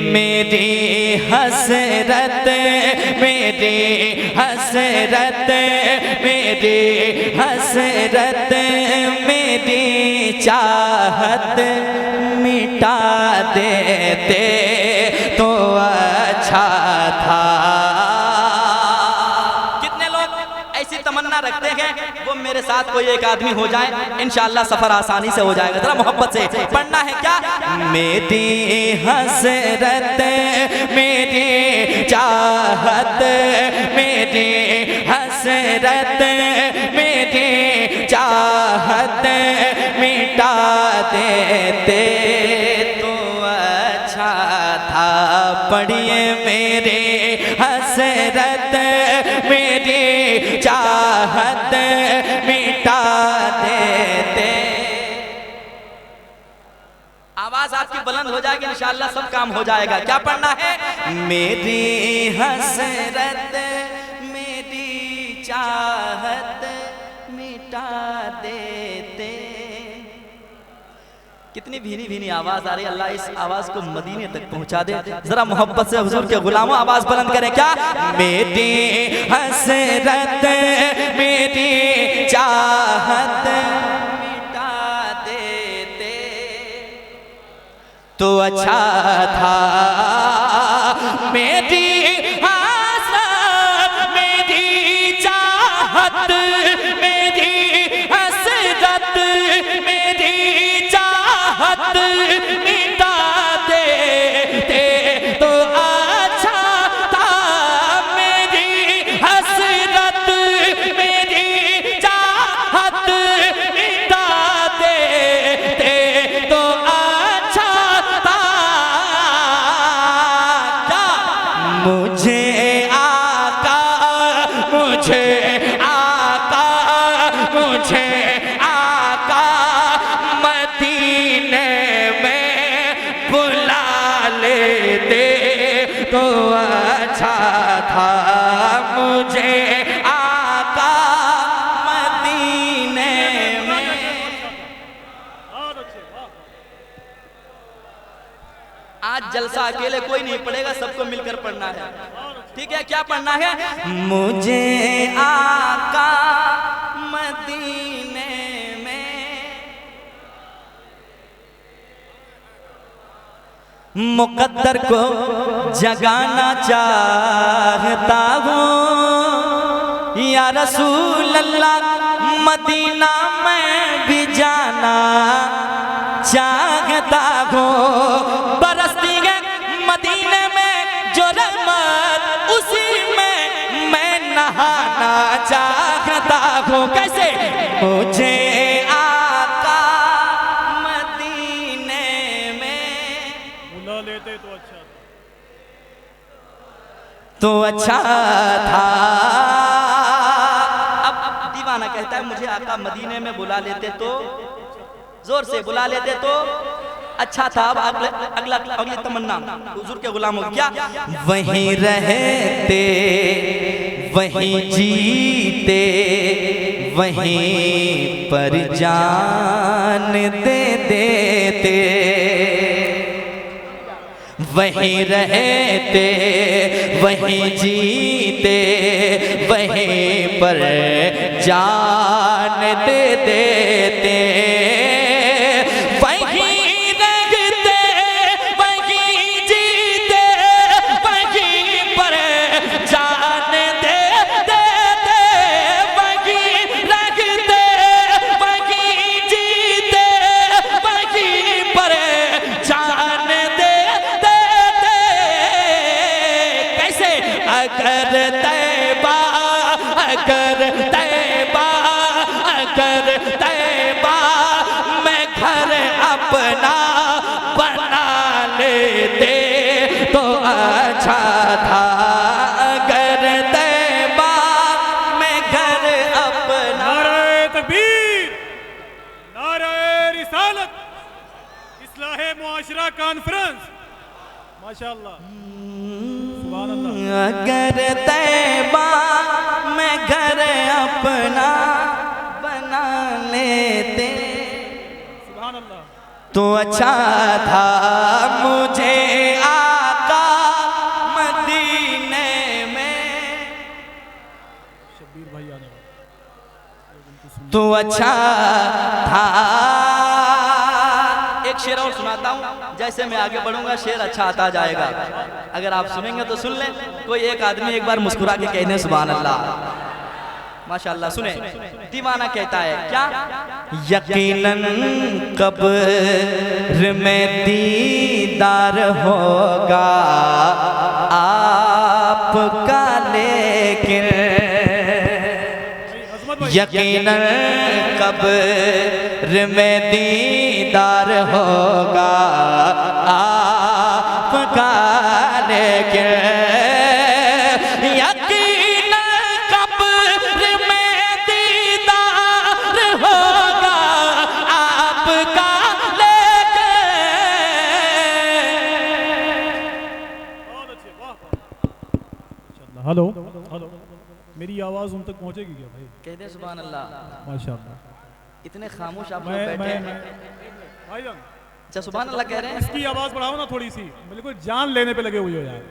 मेरी हसरत, मेरी हसरत, मेरी हसरत, मेरी चाहत मिटा देते तो अच्छा था। कितने लोग ऐसी तमन्ना रखते हैं वो मेरे साथ कोई एक आदमी हो जाए, इंशाअल्लाह सफर आसानी से हो जाएगा। जरा मोहब्बत से पढ़ना है क्या? मेरी हसरत, मेरी चाहत, मेरी हसरत, मेरी चाहत मिटा देते तो अच्छा था। पढ़िए मेरी हसरत, मेरी चाहत मिटा देते। आवाज आपकी बुलंद हो जाएगी, इंशाअल्लाह सब काम हो जाएगा। क्या पढ़ना है? मेरी हसरत, मेरी चाहत मिटा देते। कितनी भीनी भीनी आवाज आ रही है। अल्लाह इस आवाज को मदीने तक पहुंचा दे। जरा मोहब्बत से हुजूर के गुलामों आवाज बुलंद करें। क्या? मेरी हसरत, मेरी चाहत मिटा देते तो अच्छा था। मेरी हसरत, मेरी चाहत, मेरी हसरत, मेरी चाहत मिटा देते तो अच्छा था। मेरी हसरत, मेरी चाहत मिटा देते तो अच्छा था। क्या? मुझे आका, मुझे आका, मुझे आका मदीने में बुला लेते तो अच्छा था। मुझे आका मदीने में। आज जलसा अकेले कोई नहीं पढ़ेगा, सबको मिलकर पढ़ना है। ठीक है? क्या पढ़ना है? मुझे आका मदीने में मुकद्दर को जगाना चाहता हूँ या रसूल अल्लाह, मदीना में भी जाना चाहता हूँ। बरसती है मदीने में जो रहमत, उसी में मैं नहाना चाहता हूँ। कैसे? मुझे आका मदीने में बुला लेते तो अच्छा था। अब दीवाना कहता है मुझे आका मदीने में बुला लेते तो, जोर से बुला लेते तो अच्छा था। अब अगली तमन्ना हुजूर के गुलामों की। क्या? वहीं रहते, वहीं जीते, वहीं पर जान दे देते। वहीं रहते, वहीं जीते, वहीं पर जान दे देते। वहीं रहते, वहीं जीते, वहीं पर जान दे देते। वहीं रहते, वहीं जीते, वहीं पर जान दे देते। कैसे? अगर तैबा, अगर तैबा, अगर तैबा मैं घर अपना बना लेते तो अच्छा था। अगर तैबा मैं घर अपना। नारे तकबीर, नारे रिसालत, इस्लाहे मुआशरा कॉन्फ्रेंस। माशाअल्लाह, सुभान अल्लाह। अगर तैबा मैं घर अपना बना लेते सुभान अल्लाह। तो अच्छा था। मुझे आका तो अच्छा था। एक शेर और सुनाता हूँ, जैसे मैं आगे बढ़ूंगा शेर अच्छा आता जाएगा, अगर आप सुनेंगे तो सुन लें। कोई एक आदमी एक बार मुस्कुरा के कहने सुभान अल्लाह, माशाअल्लाह। सुने, दीवाना कहता है क्या, यकीनन कब्र में दीदार होगा आपका, लेकिन यकीनन कब्र में दीदार होगा आपका, लेकिन यकीनन कब्र में दीदार होगा आपका, लेकिन। हेलो हेलो, मेरी आवाज़ उन तक पहुंचेगी क्या भाई? कहते हैं सुभान अल्लाह, माशाअल्लाह। इतने खामोश आप लोग बैठे हैं। भाईजान अच्छा सुभान अल्लाह कह रहे हैं। इसकी आवाज़ बढ़ाओ ना थोड़ी सी, बिल्कुल जान लेने पे लगे हुए हो यार।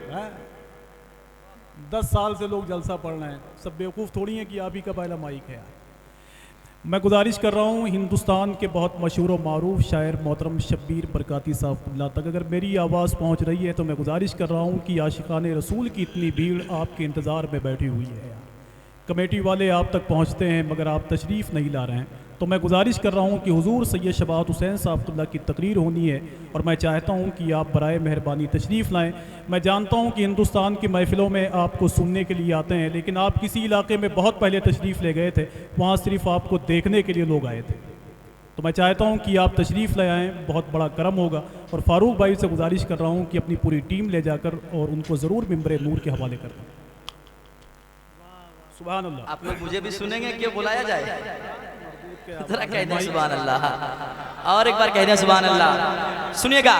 10 साल से लोग जलसा पढ़ रहे हैं, सब बेवकूफ़ थोड़ी हैं कि आप ही का पहला माइक है यार। मैं गुजारिश कर रहा हूँ हिंदुस्तान के बहुत मशहूर और मारूफ शायर मोहतरम शब्बीर बरकाती साहब तक अगर मेरी आवाज़ पहुँच रही है तो मैं गुजारिश कर रहा हूँ कि आशिकाने रसूल की इतनी भीड़ आपके इंतज़ार में बैठी हुई है। कमेटी वाले आप तक पहुँचते हैं मगर आप तशरीफ़ नहीं ला रहे हैं, तो मैं गुजारिश कर रहा हूँ कि हुजूर सैयद शबात हुसैन साहब की तकरीर होनी है और मैं चाहता हूँ कि आप बराए मेहरबानी तशरीफ़ लाएँ। मैं जानता हूँ कि हिंदुस्तान की महफ़िलों में आपको सुनने के लिए आते हैं, लेकिन आप किसी इलाके में बहुत पहले तशरीफ़ ले गए थे, वहाँ सिर्फ आपको देखने के लिए लोग आए थे। तो मैं चाहता हूँ कि आप तशरीफ़ ले आएँ, बहुत बड़ा करम होगा। और फ़ारूक भाई से गुजारिश कर रहा हूँ कि अपनी पूरी टीम ले जाकर और उनको ज़रूर मिंबर नूर के हवाले कर दें। सुभान अल्लाह। आप लोग मुझे भी सुनेंगे कि बुलाया जाए? जरा कह दें सुभान अल्लाह, और एक बार कह दें सुभान अल्लाह। सुनिएगा,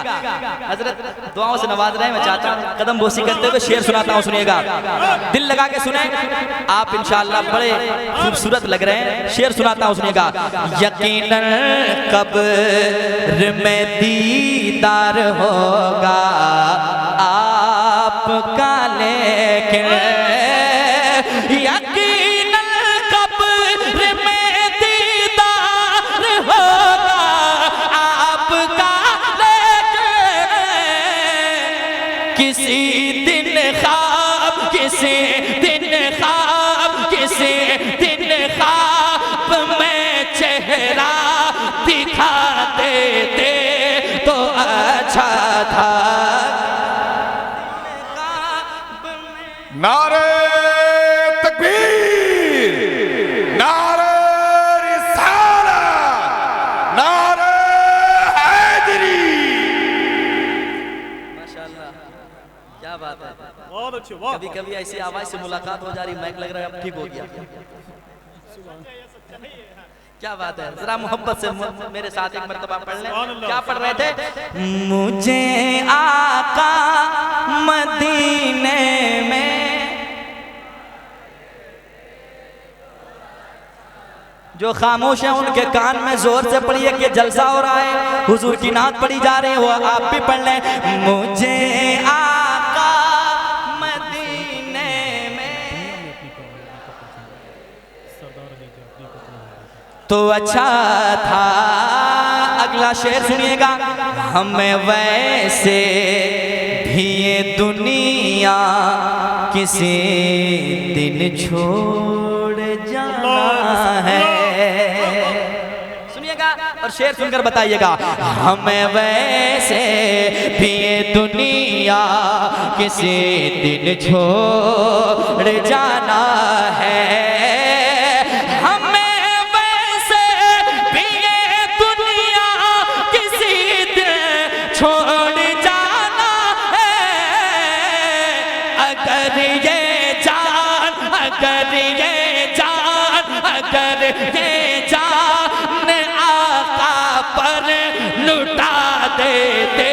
हजरत दुआओं से नवाज रहे हैं। मैं चाहता हूँ कदम बोसी करते हुए शेर सुनाता हूँ, सुनिएगा, दिल लगा के सुने आप, इंशाअल्लाह बड़े खूबसूरत लग रहे हैं। शेर सुनाता हूँ, सुनिएगा। यकीनन कब्र में दीदार होगा आपका, लेकिन यकीनन कब्र में दीदार होगा आपका, लेकिन किसी दिन ख्वाब, किसी दिन ख्वाब, किसी दिन ख्वाब में चेहरा दिखा देते तो अच्छा था। नारे तकबीर, नारे रिसालत, नारे हैदरी। माशाअल्लाह, क्या बात है, बहुत अच्छे, वाह। कभी कभी ऐसी आवाज से मुलाकात हो जा रही, माइक लग रहा है, अब ठीक हो गया। क्या बात है, जरा मोहब्बत से मेरे साथ एक मर्तबा पढ़ लें। क्या पढ़ रहे थे? मुझे आका मदीने में, जो खामोश हैं उनके कान में जोर से पढ़िए कि जलसा हो रहा है, हुजूर की नात पढ़ी जा रही है, वो आप भी पढ़ लें। मुझे आका मदीने में तो अच्छा था। अगला शेर सुनिएगा। हमें वैसे भी ये दुनिया किसी दिन छोड़ जाना है। सुनिएगा और शेर सुनकर बताइएगा। हमें वैसे भी ये दुनिया किसी दिन छोड़ जाना है। देते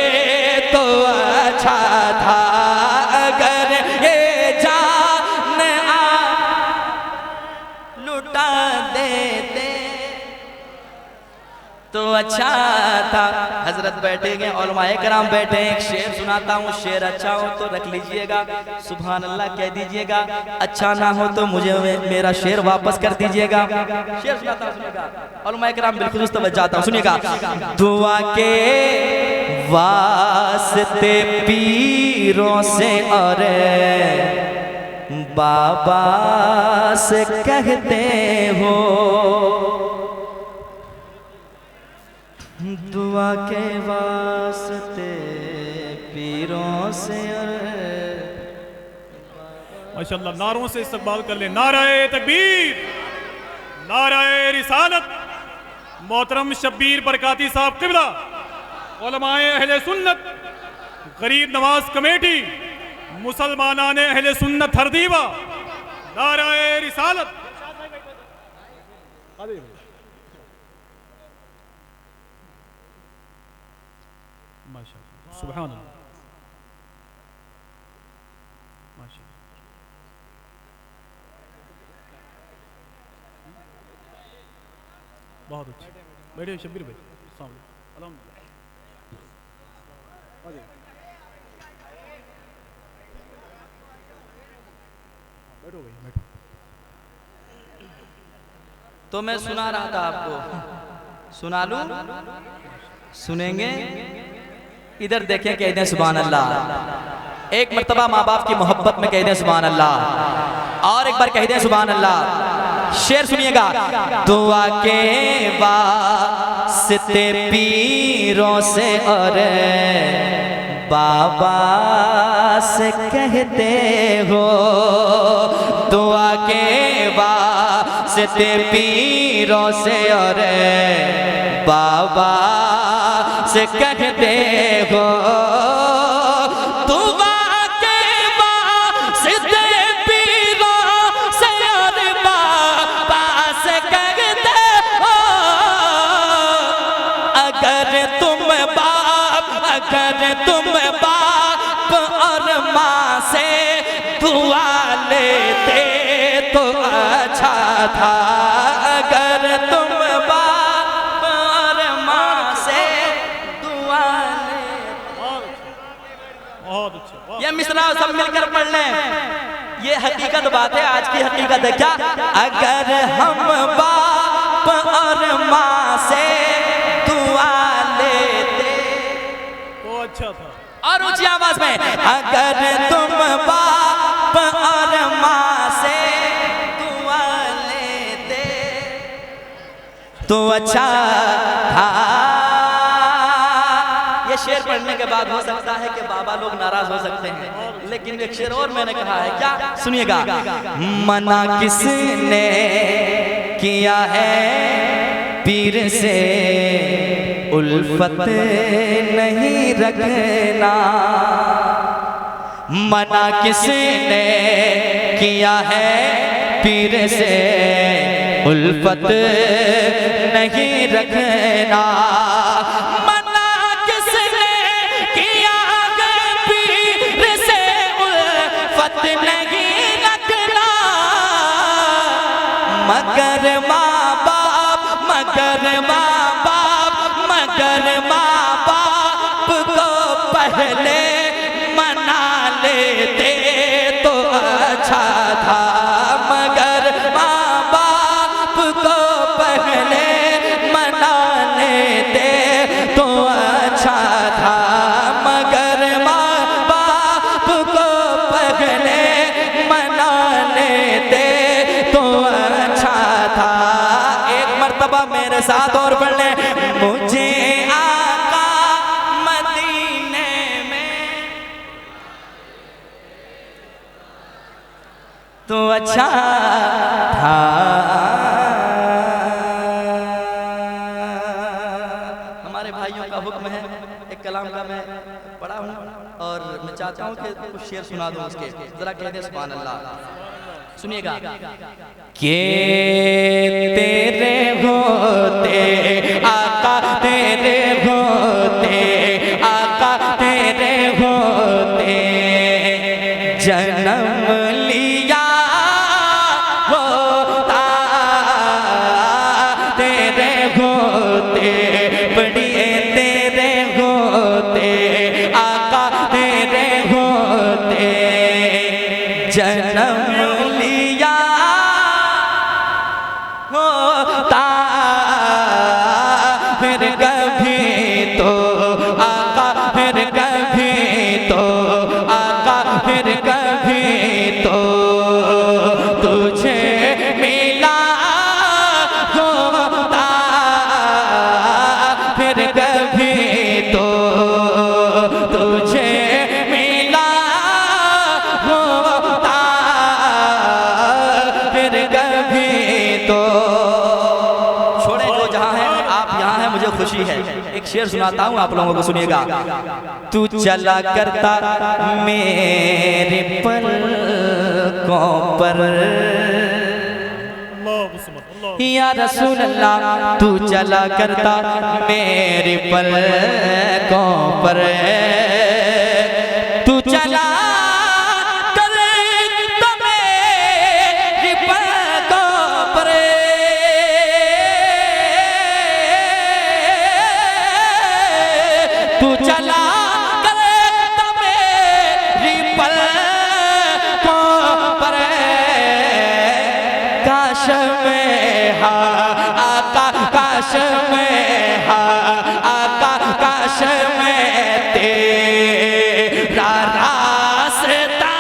तो अच्छा था, अगर ये जान लुटा देते तो अच्छा था। हजरत बैठेंगे, उलमाए कराम बैठे हैं, एक शेर सुनाता हूँ, शेर अच्छा हो तो रख लीजिएगा, सुभान अल्लाह कह दीजिएगा, अच्छा ना हो तो मुझे मेरा शेर वापस कर दीजिएगा। शेर सुनाता हूँ, सुनिएगा, उलमाए कराम बिल्कुल तवज्जो, सुनिएगा। दुआ के वास्ते पीरों से और बाबा से कहते हो, दुआ के वास्ते पीरों से माशाअल्लाह, नारों से इस्तकबाल कर ले। नाराए तकबीर, नाराए रिसालत। मोहतरम शब्बीर बरकाती साहब क़िबला, उलमाए अहले सुन्नत, गरीब नवाज कमेटी, मुसलमानाने अहले सुन्नत हरदीवा, नाराए रिसालत। माशाअल्लाह, सुभान अल्लाह, माशाअल्लाह। बहुत अच्छा, बैठे शब्बीर भाई, अस्सलाम वालेकुम। अल्हम्दुलिल्लाह, बैठो भाई, बैठो। तो मैं सुना रहा था आपको, सुना लूं? सुनेंगे? इधर देखें, कह दें सुभान अल्लाह। एक मर्तबा माँ बाप की मोहब्बत में कह दें सुभान अल्लाह, और एक बार कह दें सुभान अल्लाह। शेर सुनिएगा। दुआ के वास्ते पीरों से और बाबा से कहते हो, दुआ के वास्ते पीरों से और बाबा से कहते हो, दुआ के वास्ते पीरों से और बाबा से कहते हो, अगर तुम बाप और माँ से दुआ लेते तो अच्छा था, अगर तुम बाप और माँ से दुआ लेते। बहुत अच्छा। ये मिसरा सब मिलकर पढ़ लें, ये हकीकत बात है, आज की हकीकत है। क्या? अगर हम बाप और माँ से दुआ लेते तो अच्छा था। और ऊंची आवाज में, अगर तुम बाप और माँ से दुआ लेते तो अच्छा था। ये शेर पढ़ने के बाद हो सकता है कि बाबा लोग नाराज हो सकते हैं, लेकिन एक शेर और मैंने कहा है, क्या? सुनिएगा। मना किसने किया है पीर से उल्फत नहीं रखना, मना किसने किया है पीर से उल्फत नहीं रखना, मना किसने किया है पीर से उल्फत नहीं रखना, मगर माँ बाप को पहले मना लेते तो अच्छा था, मगर माँ बाप को पहले मना लेते तो अच्छा था, मगर माँ बाप को पहले मना लेते तो अच्छा था। एक मर्तबा मेरे साथ और पढ़ ले। मुझे आका मदीने में तो अच्छा था, हमारे भाइयों का हुक्म है, एक कलाम का मैं पढ़ा हूँ और मैं चाहता हूँ कि कुछ शेर सुना दूँ उसके, जरा कह दे सुभान अल्लाह। सुनिएगा। के तेरे होते आका, तेरे होते आका, तेरे होते जन्म लिया होता, तेरे होते जन्म लिया होता फिर कभी तो आका, फिर कभी तो आका, फिर कभी तो तुझे मिला होता फिर कभी तो तुझे मिला होता फिर कभी तो। छोड़े जो जहाँ है, आप यहाँ हैं, मुझे खुशी है। एक शेर सुनाता हूँ, आप लोगों को सुनिएगा। तू चला करता मेरे पलकों पर या रसूल अल्लाह, तू चला करता मेरे पलकों पर, तू चला करता मेरे पलकों पर, तू चला करता मेरे पलकों पर, काश में आका, काश में आका, काश में तेरा रास्ता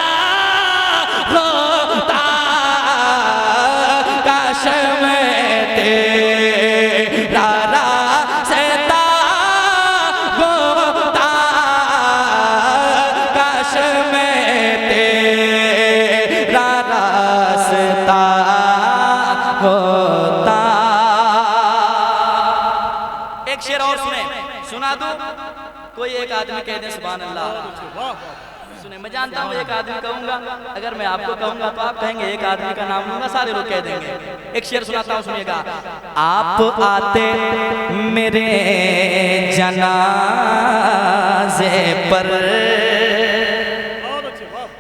होता, काश में तेरा रास्ता होता, काश में तेरा रास्ता होता। एक शेर और सुने, सुना दूं? कोई एक आदमी कह दे सुभान अल्लाह। सुने, मैं जानता हूँ एक आदमी कहूंगा, अगर मैं आपको कहूंगा तो आप कहेंगे, एक आदमी का नाम लूंगा सारे लोग कह देंगे। एक शेर सुनाता हूँ, सुनिएगा। आप आते मेरे जनाजे पर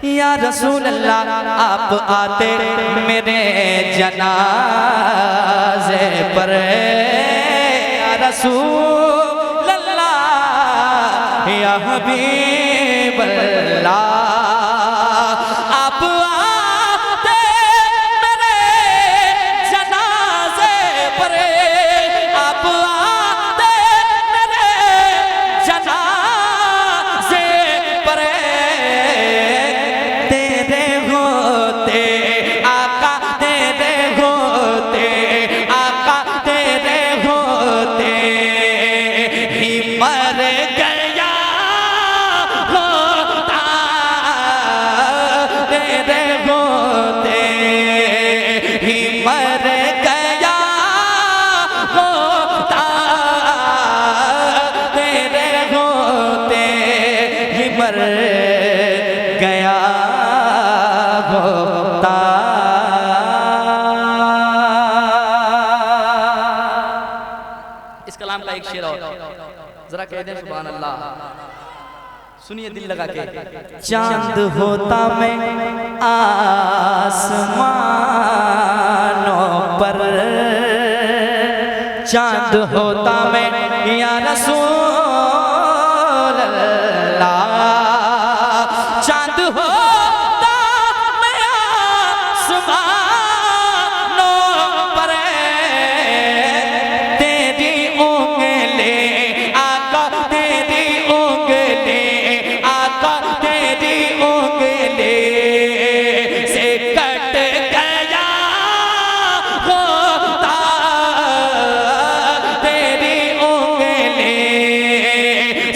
या रसूल अल्लाह, आप आते मेरे जनाजे पर या रसूल अल्लाह, या हबीब अल्लाह, आप आते मेरे जनाजे पर, आप आते मेरे जनाजे पर, तेरे होते आका, तेरे होते आका, तेरे होते ही मर गया होता, तेरे होते ही मर गया होता, तेरे होते ही मर गया होता। इस कलाम का एक शेर और जरा कह दें सुभान अल्लाह, सुनिए दिल लगा के। चांद होता मैं आसमानों पर, चांद होता मैं या रसूल अल्लाह, चांद होता मैं आसमानों पर, तेरी उंगली आका, तेरी उंगली आका, तेरी उंगली से कट गया होता, तेरी उंगली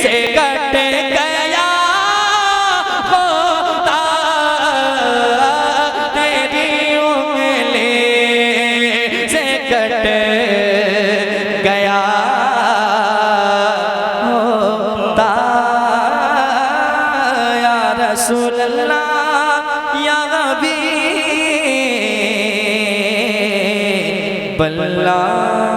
से कट गया होता, तेरी उंगली से कट गया होता, या रसूल अल्लाह, या हबीब अल्लाह।